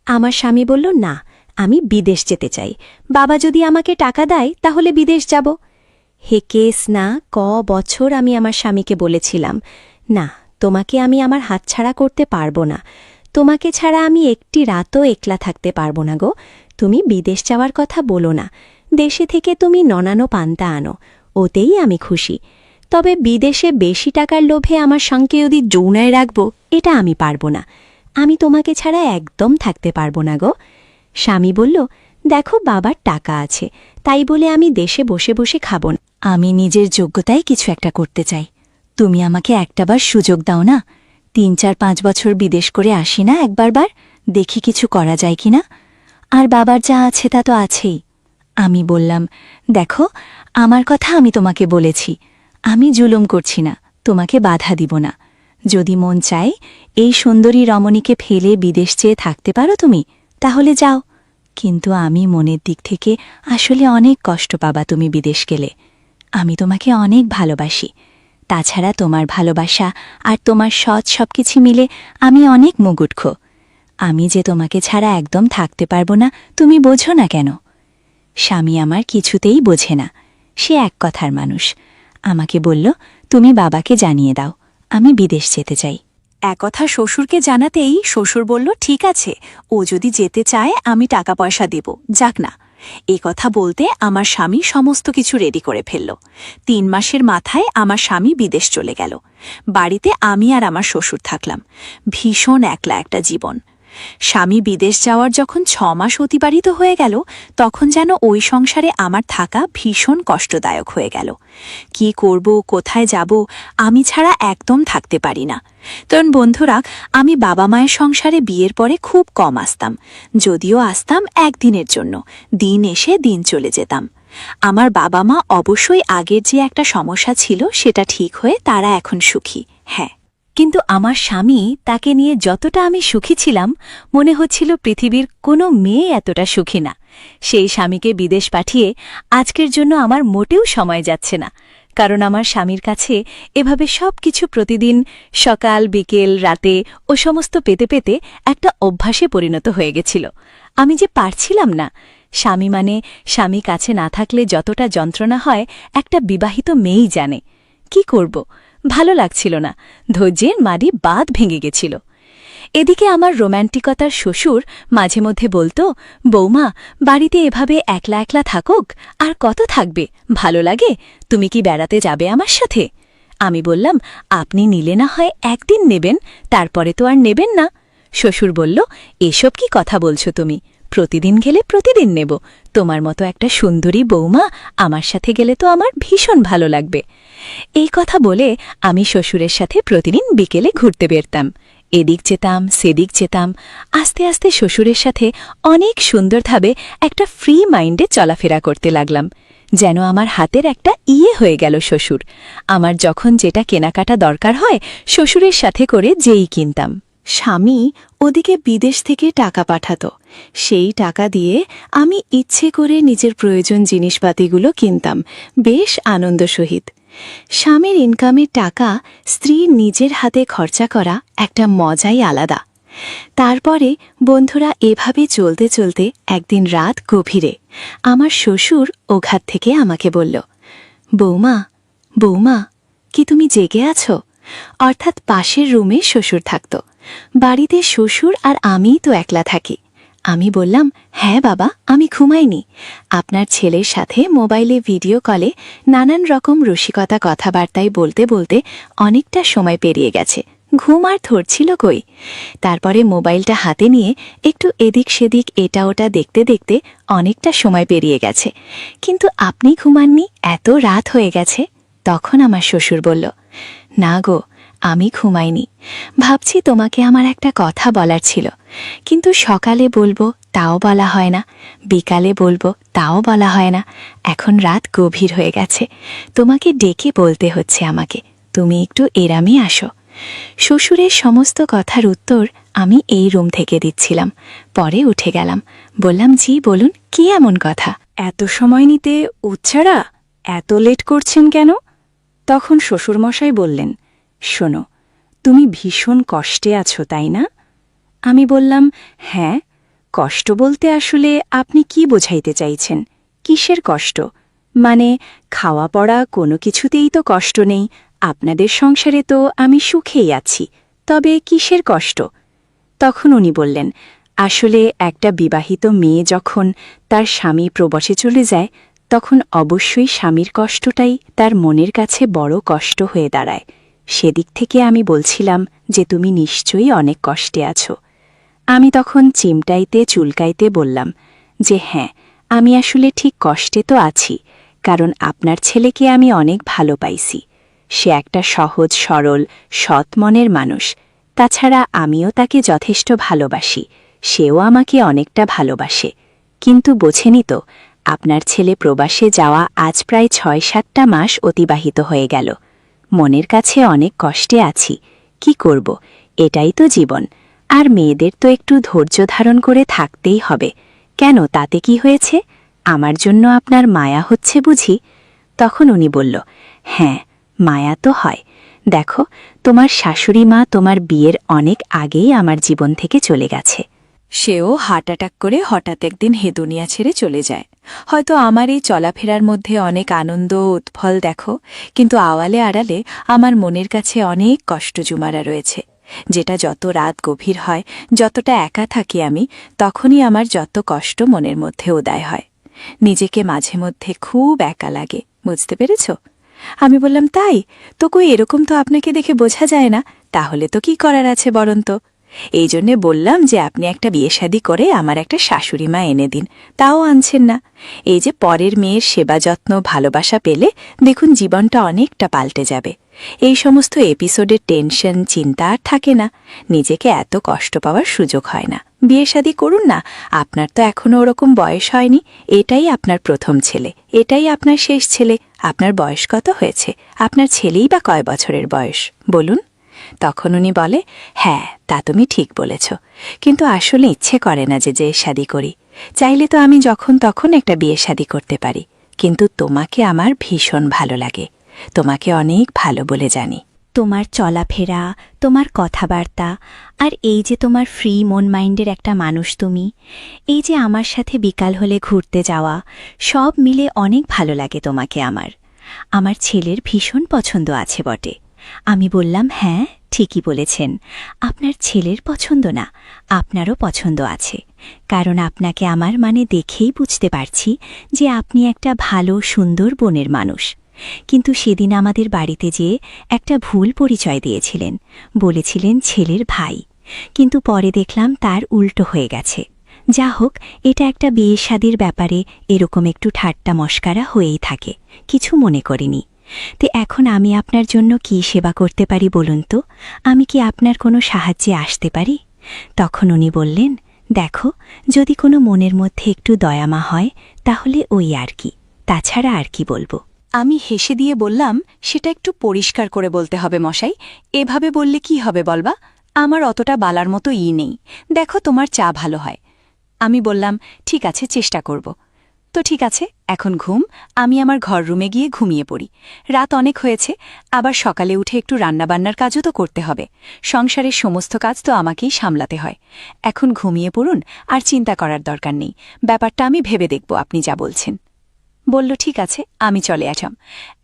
আমার স্বামী বলল, না, আমি বিদেশ যেতে চাই। বাবা যদি আমাকে টাকা দেয় তাহলে বিদেশ যাব। হে কেস না, বছর আমি আমার স্বামীকে বলেছিলাম, না, তোমাকে আমি আমার হাতছাড়া করতে পারবো না। তোমাকে ছাড়া আমি একটি রাতও একলা থাকতে পারবো না গো। তুমি বিদেশ যাওয়ার কথা বলো না। দেশে থেকে তুমি ননানো পান্তা আনো, ওতেই আমি খুশি। তবে বিদেশে বেশি টাকার লোভে আমার সঙ্গে যদি যৌনায় রাখবো, এটা আমি পারবো না। আমি তোমাকে ছাড়া একদম থাকতে পারবো না গো। স্বামী বলল, দেখো, বাবার টাকা আছে, তাই বলে আমি দেশে বসে বসে খাবো না। আমি নিজের যোগ্যতায় কিছু একটা করতে চাই। তুমি আমাকে একটাবার সুযোগ দাও না। 3-4-5 বছর বিদেশ করে আসি না একবারবার, দেখি কিছু করা যায় কিনা। আর বাবার যা আছে তা তো আছেই। আমি বললাম, দেখো, আমার কথা আমি তোমাকে বলেছি, আমি জুলুম করছি না, তোমাকে বাধা দিব না। যদি মন চায় এই সুন্দরী রমণীকে ফেলে বিদেশ চেয়ে থাকতে পারো তুমি, তাহলে যাও। কিন্তু আমি মনের দিক থেকে আসলে অনেক কষ্ট পাবা তুমি বিদেশ গেলে। আমি তোমাকে অনেক ভালোবাসি। তাছাড়া তোমার ভালোবাসা আর তোমার সৎ সবকিছু মিলে আমি অনেক মুগুটখ। আমি যে তোমাকে ছাড়া একদম থাকতে পারবো না, তুমি বোঝো না কেন? স্বামী আমার কিছুতেই বোঝে না, সে এক কথার মানুষ। আমাকে বলল, তুমি বাবাকে জানিয়ে দাও আমি বিদেশ যেতে চাই। একথা শ্বশুরকে জানাতেই শ্বশুর বলল, ঠিক আছে, ও যদি যেতে চায় আমি টাকা পয়সা দেব, যাক না। এ কথা বলতে আমার স্বামী সমস্ত কিছু রেডি করে ফেলল। 3 মাসের মাথায় আমার স্বামী বিদেশ চলে গেল। বাড়িতে আমি আর আমার শ্বশুর থাকলাম। ভীষণ একলা একটা জীবন। স্বামী বিদেশ যাওয়ার যখন 6 মাস অতিবাহিত হয়ে গেল, তখন যেন ওই সংসারে আমার থাকা ভীষণ কষ্টদায়ক হয়ে গেল। কি করব, কোথায় যাব, আমি ছাড়া একদম থাকতে পারি না। তখন বন্ধুরা, আমি বাবা মায়ের সংসারে বিয়ের পরে খুব কম আসতাম, যদিও আসতাম একদিনের জন্য। দিন এসে দিন চলে যেতাম। আমার বাবা মা অবশ্যই আগের যে একটা সমস্যা ছিল সেটা ঠিক হয়ে তারা এখন সুখী। হ্যাঁ, কিন্তু আমার স্বামী, তাকে নিয়ে যতটা আমি সুখী ছিলাম, মনে হচ্ছিল পৃথিবীর কোনো মেয়ে এতটা সুখী না। সেই স্বামীকে বিদেশ পাঠিয়ে আজকের জন্য আমার মোটেও সময় যাচ্ছে না, কারণ আমার স্বামীর কাছে এভাবে সবকিছু প্রতিদিন সকাল বিকেল রাতে ও সমস্ত পেতে পেতে একটা অভ্যাসে পরিণত হয়ে গেছিল। আমি যে পারছিলাম না। স্বামী মানে স্বামী কাছে না থাকলে যতটা যন্ত্রণা হয় একটা বিবাহিত মেয়েই জানে। কি করব, ভালো লাগছিল না, ধৈর্যের মারি বাঁধ ভেঙে গেছিল। এদিকে আমার রোম্যান্টিকতার শ্বশুর মাঝে মধ্যে বলতো, বৌমা, বাড়িতে এভাবে একলা একলা থাকুক, আর কত থাকবে, ভালো লাগে, তুমি কি বেড়াতে যাবে আমার সাথে? আমি বললাম, আপনি নিলে না হয় একদিন নেবেন, তারপরে তো আর নেবেন না। শ্বশুর বলল, এসব কি কথা বলছো তুমি? প্রতিদিন গেলে প্রতিদিন নেব। তোমার মতো একটা সুন্দরী বৌমা আমার সাথে গেলে তো আমার ভীষণ ভালো লাগবে। এই কথা বলে আমি শ্বশুরের সাথে প্রতিদিন বিকেলে ঘুরতে বেরতাম। এদিক যেতাম, সেদিক যেতাম। আস্তে আস্তে শ্বশুরের সাথে অনেক সুন্দরভাবে একটা ফ্রি মাইন্ডে চলাফেরা করতে লাগলাম। যেন আমার হাতের একটা হয়ে গেল শ্বশুর। আমার যখন যেটা কেনাকাটা দরকার হয়, শ্বশুরের সাথে করে যেই কিনতাম। স্বামী ওদিকে বিদেশ থেকে টাকা পাঠাতো। সেই টাকা দিয়ে আমি ইচ্ছে করে নিজের প্রয়োজন জিনিসপাতিগুলো কিনতাম বেশ আনন্দ সহিত। স্বামীর ইনকামের টাকা স্ত্রীর নিজের হাতে খরচা করা একটা মজাই আলাদা। তারপরে বন্ধুরা, এভাবে চলতে চলতে একদিন রাত গভীরে আমার শ্বশুর ওঘাত থেকে আমাকে বলল, বৌমা, বৌমা, কি তুমি জেগে আছো? অর্থাৎ পাশের রুমে শ্বশুর থাকত। বাড়িতে শ্বশুর আর আমিই তো একলা থাকি। আমি বললাম, হ্যাঁ বাবা, আমি ঘুমাইনি। আপনার ছেলের সাথে মোবাইলে ভিডিও কলে নানান রকম রসিকতা কথাবার্তায় বলতে বলতে অনেকটা সময় পেরিয়ে গেছে, ঘুম আর ধরছিল কই। তারপরে মোবাইলটা হাতে নিয়ে একটু এদিক সেদিক এটা ওটা দেখতে দেখতে অনেকটা সময় পেরিয়ে গেছে, কিন্তু আপনি ঘুমাননি, এত রাত হয়ে গেছে। তখন আমার শ্বশুর বলল, না গো, আমি ঘুমাইনি। ভাবছি তোমাকে আমার একটা কথা বলার ছিল, কিন্তু সকালে বলবো তাও বলা হয় না, বিকালে বলবো তাও বলা হয় না। এখন রাত গভীর হয়ে গেছে, তোমাকে ডেকে বলতে হচ্ছে আমাকে। তুমি একটু এরামে আসো। শ্বশুরের সমস্ত কথার উত্তর আমি এই রুম থেকে দিচ্ছিলাম। পরে উঠে গেলাম, বললাম, জি বলুন, কি এমন কথা? এত সময় নিতে উচ্চারা এত লেট করছেন কেন? তখন শ্বশুরমশাই বললেন, শোনো, তুমি ভীষণ কষ্টে আছো, তাই না? আমি বললাম, হ্যাঁ। কষ্ট বলতে আসলে আপনি কি বোঝাইতে চাইছেন? কিসের কষ্ট? মানে খাওয়া পড়া কোনো কিছুতেই তো কষ্ট নেই, আপনাদের সংসারে তো আমি সুখেই আছি, তবে কিসের কষ্ট? তখন উনি বললেন, আসলে একটা বিবাহিত মেয়ে যখন তার স্বামী প্রবাসে চলে যায়, তখন অবশ্যই স্বামীর কষ্টটাই তার মনের কাছে বড় কষ্ট হয়ে দাঁড়ায়। সেদিক থেকে আমি বলছিলাম যে তুমি নিশ্চয়ই অনেক কষ্টে আছো। আমি তখন চিমটাইতে চুলকাইতে বললাম যে হ্যাঁ, আমি আসলে ঠিক কষ্টে তো আছি, কারণ আপনার ছেলেকে আমি অনেক ভালো পাইছি। সে একটা সহজ সরল সৎ মনের মানুষ। তাছাড়া আমিও তাকে যথেষ্ট ভালোবাসি, সেও আমাকে অনেকটা ভালোবাসে। কিন্তু বোঝেনি তো, আপনার ছেলে প্রবাসে যাওয়া আজ প্রায় ৬-৭টা মাস অতিবাহিত হয়ে গেল। মনের কাছে অনেক কষ্টে আছি, কি করব, এটাই তো জীবন। আর মেয়েদের তো একটু ধৈর্য ধারণ করে থাকতেই হবে। কেন, তাতে কি হয়েছে? আমার জন্য আপনার মায়া হচ্ছে বুঝি? তখন উনি বলল, হ্যাঁ, মায়া তো হয়। দেখো, তোমার শাশুড়ি মা তোমার বিয়ের অনেক আগেই আমার জীবন থেকে চলে গেছে। সেও হার্ট অ্যাটাক করে হঠাৎ একদিন হে দুনিয়া ছেড়ে চলে যায়। হয়তো আমার এই চলাফেরার মধ্যে অনেক আনন্দ ও উৎফল দেখো, কিন্তু আওয়ালে আড়ালে আমার মনের কাছে অনেক কষ্ট জুমারা রয়েছে, যেটা যত রাত গভীর হয়, যতটা একা থাকি আমি, তখনই আমার যত কষ্ট মনের মধ্যে উদয় হয়। নিজেকে মাঝে মধ্যে খুব একা লাগে, বুঝতে পেরেছ? আমি বললাম, তাই তো? কই, এরকম তো আপনাকে দেখে বোঝা যায় না। তাহলে তো কি করার আছে বরন্ত? এই জন্যে বললাম যে আপনি একটা বিয়ে শাদী করে আমার একটা শাশুড়ি মা এনে দিন, তাও আনছেন না। এই যে পরের মেয়ের সেবা যত্ন ভালোবাসা পেলে দেখুন জীবনটা অনেকটা পাল্টে যাবে। এই সমস্ত এপিসোডের টেনশন চিন্তা আর থাকে না, নিজেকে এত কষ্ট পাওয়ার সুযোগ হয় না। বিয়ে শাদী করুন না, আপনার তো এখনও ওরকম বয়স হয়নি। এটাই আপনার প্রথম ছেলে, এটাই আপনার শেষ ছেলে। আপনার বয়স কত হয়েছে? আপনার ছেলেই বা কয় বছরের বয়স বলুন? তখন উনি বলে, হ্যাঁ, তা তুমি ঠিক বলেছ, কিন্তু আসলে ইচ্ছে করে না যে শাদী করি। চাইলে তো আমি যখন তখন একটা বিয়ে শাদী করতে পারি, কিন্তু তোমাকে আমার ভীষণ ভালো লাগে, তোমাকে অনেক ভালো বলে জানি। তোমার চলাফেরা, তোমার কথাবার্তা, আর এই যে তোমার ফ্রি মন মাইন্ডের একটা মানুষ তুমি, এই যে আমার সাথে বিকাল হলে ঘুরতে যাওয়া, সব মিলে অনেক ভালো লাগে তোমাকে আমার ছেলের ভীষণ পছন্দ আছে বটে। আমি বললাম, হ্যাঁ, ঠিকই বলেছেন, আপনার ছেলের পছন্দ না, আপনারও পছন্দ আছে, কারণ আপনাকে আমার মানে দেখেই বুঝতে পারছি যে আপনি একটা ভালো সুন্দর বোনের মানুষ। কিন্তু সেদিন আমাদের বাড়িতে যেয়ে একটা ভুল পরিচয় দিয়েছিলেন, বলেছিলেন ছেলের ভাই, কিন্তু পরে দেখলাম তার উল্টো হয়ে গেছে। যা হোক, এটা একটা বিয়ে শাদীর ব্যাপারে এরকম একটু ঠাট্টা মস্কারা হয়েই থাকে, কিছু মনে করিনি। তে এখন আমি আপনার জন্য কি সেবা করতে পারি বলুন তো? আমি কি আপনার কোনো সাহায্যে আসতে পারি? তখন উনি বললেন, দেখো, যদি কোনো মনের মধ্যে একটু দয়ামা হয় তাহলে ওই আর কি, তাছাড়া আর কি বলবো। আমি হেসে দিয়ে বললাম, সেটা একটু পরিষ্কার করে বলতে হবে মশাই, এভাবে বললে কি হবে বলবা? আমার অতটা বালার মতো নেই। দেখো, তোমার চা ভালো হয়। আমি বললাম, ঠিক আছে, চেষ্টা করব। তো ঠিক আছে, এখন ঘুম। আমি আমার ঘর রুমে গিয়ে ঘুমিয়ে পড়ি। রাত অনেক হয়েছে, আবার সকালে উঠে একটু রান্নাবান্নার কাজও তো করতে হবে। সংসারের সমস্ত কাজ তো আমাকেই সামলাতে হয়। এখন ঘুমিয়ে পড়ুন, আর চিন্তা করার দরকার নেই, ব্যাপারটা আমি ভেবে দেখব আপনি যা বলছেন। বলল, ঠিক আছে, আমি চলে আসলাম।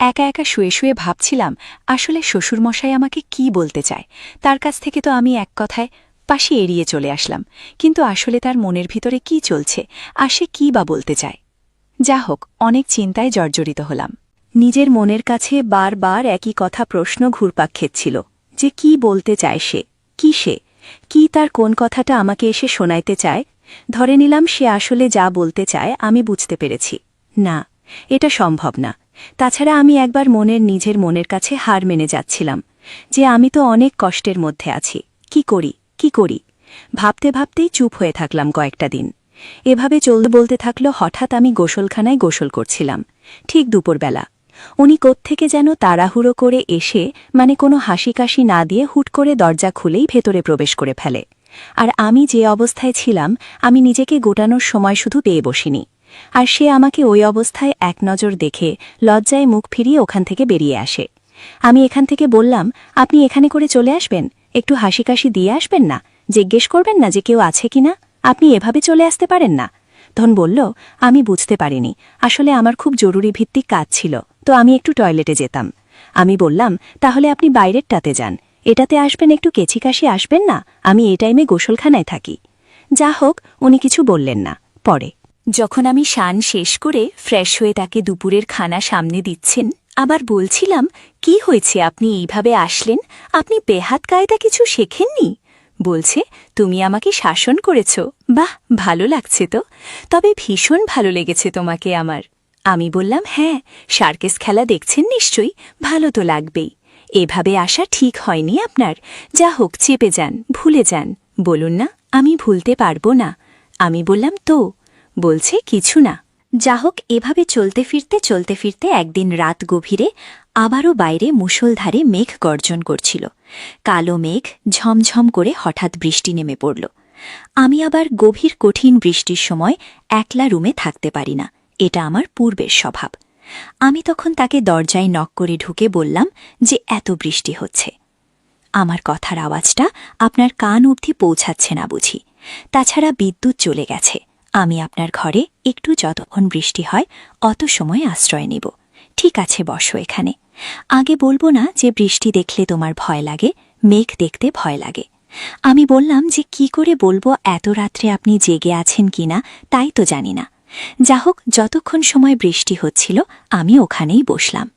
একা একা শুয়ে শুয়ে ভাবছিলাম, আসলে শ্বশুরমশাই আমাকে কি বলতে চায়। তার কাছ থেকে তো আমি এক কথায় পাশে এড়িয়ে চলে আসলাম, কিন্তু আসলে তার মনের ভিতরে কি চলছে, আর সে কী বা বলতে চায়। যা হোক, অনেক চিন্তায় জর্জরিত হলাম। নিজের মনের কাছে বারবার একই কথা প্রশ্ন ঘুরপাক খেচ্ছিল, যে কি বলতে চায় সে, কি তার কোন কথাটা আমাকে এসে শোনাইতে চায়। ধরে নিলাম সে আসলে যা বলতে চায় আমি বুঝতে পেরেছি। না, এটা সম্ভব না। তাছাড়া আমি একবার নিজের মনের কাছে হার মেনে যাচ্ছিলাম, যে আমি তো অনেক কষ্টের মধ্যে আছি, কি করি। ভাবতে ভাবতেই চুপ হয়ে থাকলাম কয়েকটা দিন। এভাবে বলতে থাকলো। হঠাৎ আমি গোসলখানায় গোসল করছিলাম, ঠিক দুপুরবেলা। উনি কোত্থেকে যেন তাড়াহুড়ো করে এসে, মানে কোনো হাসি কাশি না দিয়ে হুট করে দরজা খুলেই ভেতরে প্রবেশ করে ফেলে। আর আমি যে অবস্থায় ছিলাম, আমি নিজেকে গোটানোর সময় শুধু পেয়ে বসিনি। আর সে আমাকে ওই অবস্থায় এক নজর দেখে লজ্জায় মুখ ফিরিয়ে ওখান থেকে বেরিয়ে আসে। আমি এখান থেকে বললাম, আপনি এখানে করে চলে আসবেন, একটু হাসি কাশি দিয়ে আসবেন না, জিজ্ঞেস করবেন না যে কেউ আছে কিনা, আপনি এভাবে চলে আসতে পারেন না। ধন বলল, আমি বুঝতে পারিনি, আসলে আমার খুব জরুরি ভিত্তিক কাজ ছিল, তো আমি একটু টয়লেটে যেতাম। আমি বললাম, তাহলে আপনি বাইরেরটাতে যান, এটাতে আসবেন, একটু কেছিকাশি আসবেন না, আমি এই টাইমে গোসলখানায় থাকি। যা হোক, উনি কিছু বললেন না। পরে যখন আমি স্নান শেষ করে ফ্রেশ হয়ে তাকে দুপুরের খানা সামনে দিচ্ছেন, আবার বলছিলাম, কি হয়েছে আপনি এইভাবে আসলেন, আপনি বেহাত কায়দা কিছু শেখেননি? বলছে, তুমি আমাকে শাসন করেছ, বাহ, ভালো লাগছে তো, তবে ভীষণ ভালো লেগেছে তোমাকে আমার। আমি বললাম, হ্যাঁ, সার্কেস খেলা দেখছেন নিশ্চয়ই, ভালো তো লাগবেই। এভাবে আসা ঠিক হয়নি আপনার, যা হোক চেপে যান, ভুলে যান। বলুন না, আমি ভুলতে পারবো না। আমি বললাম, তো? বলছে, কিছু না। যা হোক, এভাবে চলতে ফিরতে একদিন রাত গভীরে আবারও বাইরে মুষলধারে মেঘ গর্জন করছিল। কালো মেঘ ঝমঝম করে হঠাৎ বৃষ্টি নেমে পড়ল। আমি আবার গভীর কঠিন বৃষ্টির সময় একলা রুমে থাকতে পারি না, এটা আমার পূর্বের স্বভাব। আমি তখন তাকে দরজায় নক করে ঢুকে বললাম যে এত বৃষ্টি হচ্ছে। আমার কথার আওয়াজটা আপনার কান অবধি পৌঁছাচ্ছে না বুঝি? তাছাড়া বিদ্যুৎ চলে গেছে। আমি আপনার ঘরে একটু যতক্ষণ বৃষ্টি হয় অত সময় আশ্রয় নেব। ঠিক আছে, বসো এখানে। আগে বলবো না যে বৃষ্টি দেখলে তোমার ভয় লাগে, মেঘ দেখতে ভয় লাগে। আমি বললাম যে কি করে বলবো এত রাত্রে আপনি জেগে আছেন কিনা তাই তো জানি না। যা হোক, যতক্ষণ সময় বৃষ্টি হচ্ছিল আমি ওখানেই বসলাম।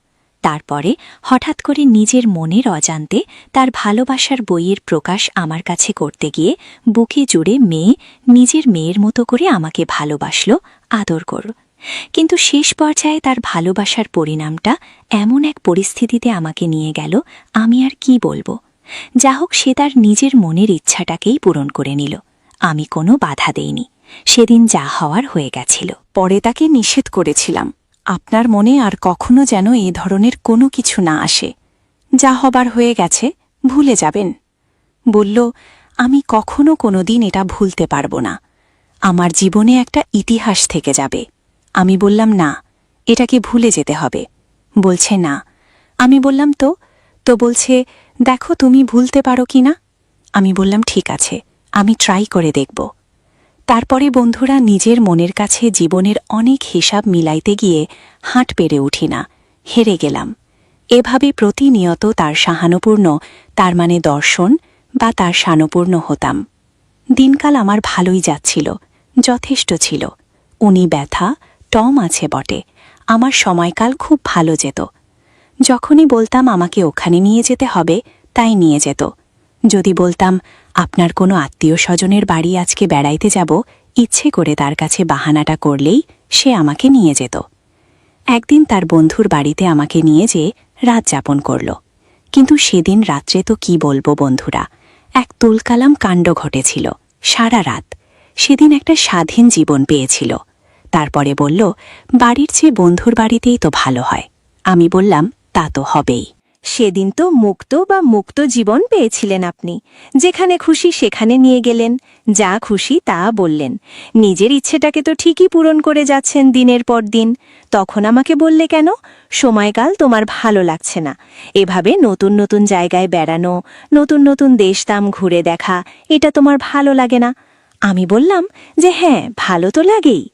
তারপরে হঠাৎ করে নিজের মনের অজান্তে তার ভালোবাসার বইয়ের প্রকাশ আমার কাছে করতে গিয়ে বুকে জুড়ে মেয়ে নিজের মেয়ের মতো করে আমাকে ভালোবাসল, আদর করল। কিন্তু শেষ পর্যায়ে তার ভালোবাসার পরিণামটা এমন এক পরিস্থিতিতে আমাকে নিয়ে গেল, আমি আর কি বলবো। যা হোক, সে তার নিজের মনের ইচ্ছাটাকেই পূরণ করে নিল। আমি কোনো বাধা দেইনি। সেদিন যা হওয়ার হয়ে গেছিল। পরে তাকে নিষেধ করেছিলাম, আপনার মনে আর কখনো যেন এ ধরনের কোনো কিছু না আসে। যা হবার হয়ে গেছে, ভুলে যাবেন। বলল, আমি কখনো কোনোদিন এটা ভুলতে পারব না। আমার জীবনে একটা ইতিহাস থেকে যাবে। আমি বললাম, না, এটাকে ভুলে যেতে হবে। বলছে না। আমি বললাম, তো বলছে, দেখো তুমি ভুলতে পারো কি না। আমি বললাম, ঠিক আছে, আমি ট্রাই করে দেখব। তারপরে বন্ধুরা, নিজের মনের কাছে জীবনের অনেক হিসাব মিলাইতে গিয়ে হাঁট পেরে উঠি না, হেরে গেলাম। এভাবে প্রতিনিয়ত তার সাহানুপূর্ণ, তার মানে দর্শন বা তার সানুপূর্ণ হতাম। দিনকাল আমার ভালোই যাচ্ছিল, যথেষ্ট ছিল। উনি ব্যথা টম আছে বটে, আমার সময়কাল খুব ভালো যেত। যখনই বলতাম আমাকে ওখানে নিয়ে যেতে হবে, তাই নিয়ে যেত। যদি বলতাম আপনার কোনো আত্মীয় স্বজনের বাড়ি আজকে বেড়াইতে যাব, ইচ্ছে করে তার কাছে বাহানাটা করলেই সে আমাকে নিয়ে যেত। একদিন তার বন্ধুর বাড়িতে আমাকে নিয়ে যেয়ে রাত যাপন করল। কিন্তু সেদিন রাত্রে তো কি বলবো বন্ধুরা, এক তুলকালাম কাণ্ড ঘটেছিল। সারা রাত সেদিন একটা স্বাধীন জীবন পেয়েছিল। তারপরে বলল, বাড়ির চেয়ে বন্ধুর বাড়িতেই তো ভালো হয়। আমি বললাম, তা তো হবেই। সেদিন তো মুক্ত জীবন পেয়েছিলেন আপনি। যেখানে খুশি সেখানে নিয়ে গেলেন, যা খুশি তা বললেন। নিজের ইচ্ছেটাকে তো ঠিকই পূরণ করে যাচ্ছেন দিনের পর দিন। তখন আমাকে বললে কেন, সময়কাল তোমার ভালো লাগছে না। এভাবে নতুন নতুন জায়গায় বেড়ানো, নতুন নতুন দেশদাম ঘুরে দেখা, এটা তোমার ভালো লাগে না। আমি বললাম যে হ্যাঁ, ভালো তো লাগেই।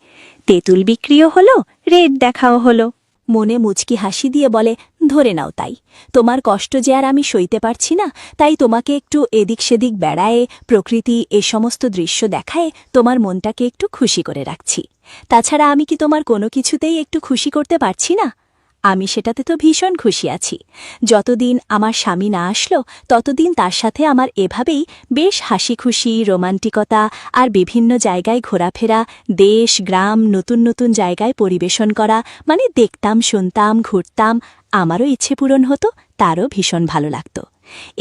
তেঁতুল বিক্রিও হলো, রেট দেখাও হলো। মনে মুচকি হাসি দিয়ে বলে, ধরে নাও তাই। তোমার কষ্ট যে আর আমি সইতে পারছি না, তাই তোমাকে একটু এদিক সেদিক বেড়ায়ে, প্রকৃতি এ সমস্ত দৃশ্য দেখায় তোমার মনটাকে একটু খুশি করে রাখছি। তাছাড়া আমি কি তোমার কোনো কিছুতেই একটু খুশি করতে পারছি না? আমি সেটাতে তো ভীষণ খুশি আছি। যতদিন আমার স্বামী না আসলো ততদিন তার সাথে আমার এভাবেই বেশ হাসি খুশি, রোমান্টিকতা আর বিভিন্ন জায়গায় ঘোরাফেরা, দেশ গ্রাম নতুন নতুন জায়গায় পরিবেশন করা, মানে দেখতাম, শুনতাম, ঘুরতাম। আমারও ইচ্ছে পূরণ হতো, তারও ভীষণ ভালো লাগত।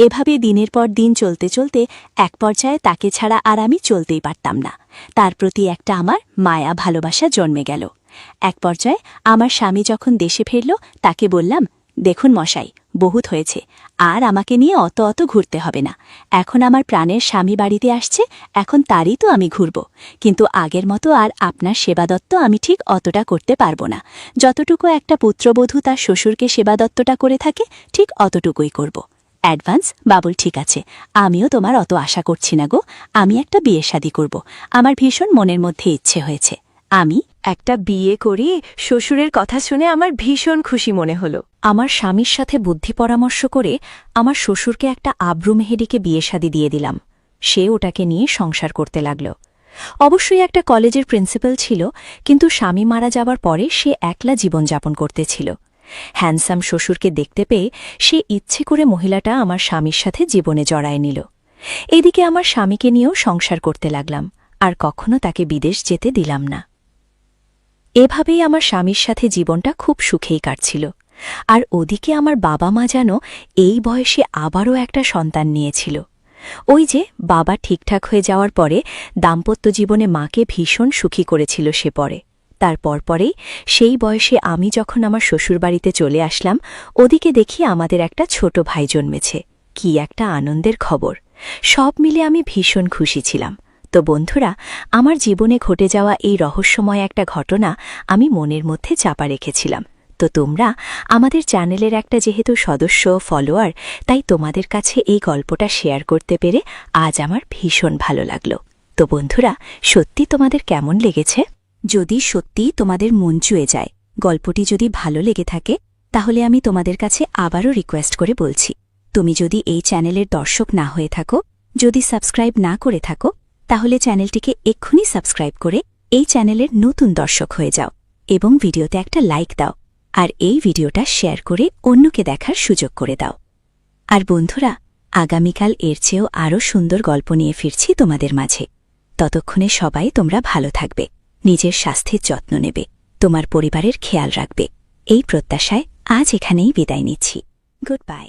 এভাবে দিনের পর দিন চলতে চলতে এক পর্যায়ে তাকে ছাড়া আর আমি চলতেই পারতাম না। তার প্রতি একটা আমার মায়া ভালোবাসা জন্মে গেল। এক পর্যায়ে আমার স্বামী যখন দেশে ফিরল, তাকে বললাম, দেখুন মশাই, বহুত হয়েছে, আর আমাকে নিয়ে অত ঘুরতে হবে না। এখন আমার প্রাণের স্বামী বাড়িতে আসছে, এখন তারই তো আমি ঘুরব। কিন্তু আগের মতো আর আপনার সেবাদত্ত আমি ঠিক অতটা করতে পারবো না। যতটুকু একটা পুত্রবধূ তার শ্বশুরকে সেবাদত্তটা করে থাকে, ঠিক অতটুকুই করব। অ্যাডভান্স বাবুল, ঠিক আছে, আমিও তোমার অত আশা করছি না গো। আমি একটা বিয়ে শাদী করব, আমার ভীষণ মনের মধ্যে ইচ্ছে হয়েছে। আমি একটা বিয়ে করি, শ্বশুরের কথা শুনে আমার ভীষণ খুশি মনে হলো। আমার স্বামীর সাথে বুদ্ধি পরামর্শ করে আমার শ্বশুরকে একটা আব্রু মেহেদিকে বিয়ে শাদী দিয়ে দিলাম। সে ওটাকে নিয়ে সংসার করতে লাগল। অবশ্যই একটা কলেজের প্রিন্সিপাল ছিল, কিন্তু স্বামী মারা যাবার পরে সে একলা জীবনযাপন করতেছিল। হ্যান্ডসাম শ্বশুরকে দেখতে পেয়ে সে ইচ্ছে করে মহিলাটা আমার স্বামীর সাথে জীবনে জড়ায় নিল। এদিকে আমার স্বামীকে নিয়েও সংসার করতে লাগলাম, আর কখনো তাকে বিদেশ যেতে দিলাম না। এভাবেই আমার স্বামীর সাথে জীবনটা খুব সুখেই কাটছিল। আর ওদিকে আমার বাবা মা যেন এই বয়সে আবারও একটা সন্তান নিয়েছিল। ওই যে বাবা ঠিকঠাক হয়ে যাওয়ার পরে দাম্পত্য জীবনে মাকে ভীষণ সুখী করেছিল সে পরে। তারপর পরেই সেই বয়সে আমি যখন আমার শ্বশুরবাড়িতে চলে আসলাম, ওদিকে দেখি আমাদের একটা ছোট ভাই জন্মেছে। কি একটা আনন্দের খবর! সব মিলে আমি ভীষণ খুশি ছিলাম। তো বন্ধুরা, আমার জীবনে ঘটে যাওয়া এই রহস্যময় একটা ঘটনা আমি মনের মধ্যে চাপা রেখেছিলাম। তো তোমরা আমাদের চ্যানেলের একটা যেহেতু সদস্য, ফলোয়ার, তাই তোমাদের কাছে এই গল্পটা শেয়ার করতে পেরে আজ আমার ভীষণ ভালো লাগলো। তো বন্ধুরা, সত্যি তোমাদের কেমন লেগেছে? যদি সত্যিই তোমাদের মন ছুঁয়ে যায়, গল্পটি যদি ভালো লেগে থাকে, তাহলে আমি তোমাদের কাছে আবারও রিকোয়েস্ট করে বলছি, তুমি যদি এই চ্যানেলের দর্শক না হয়ে থাকো, যদি সাবস্ক্রাইব না করে থাকো, তাহলে চ্যানেলটিকে এক্ষুনি সাবস্ক্রাইব করে এই চ্যানেলের নতুন দর্শক হয়ে যাও এবং ভিডিওতে একটা লাইক দাও, আর এই ভিডিওটা শেয়ার করে অন্যকে দেখার সুযোগ করে দাও। আর বন্ধুরা, আগামীকাল এর চেয়েও আরও সুন্দর গল্প নিয়ে ফিরছি তোমাদের মাঝে। ততক্ষণে সবাই তোমরা ভালো থাকবে, নিজের স্বাস্থ্যের যত্ন নেবে, তোমার পরিবারের খেয়াল রাখবে, এই প্রত্যাশায় আজ এখানেই বিদায় নিচ্ছি। Good bye.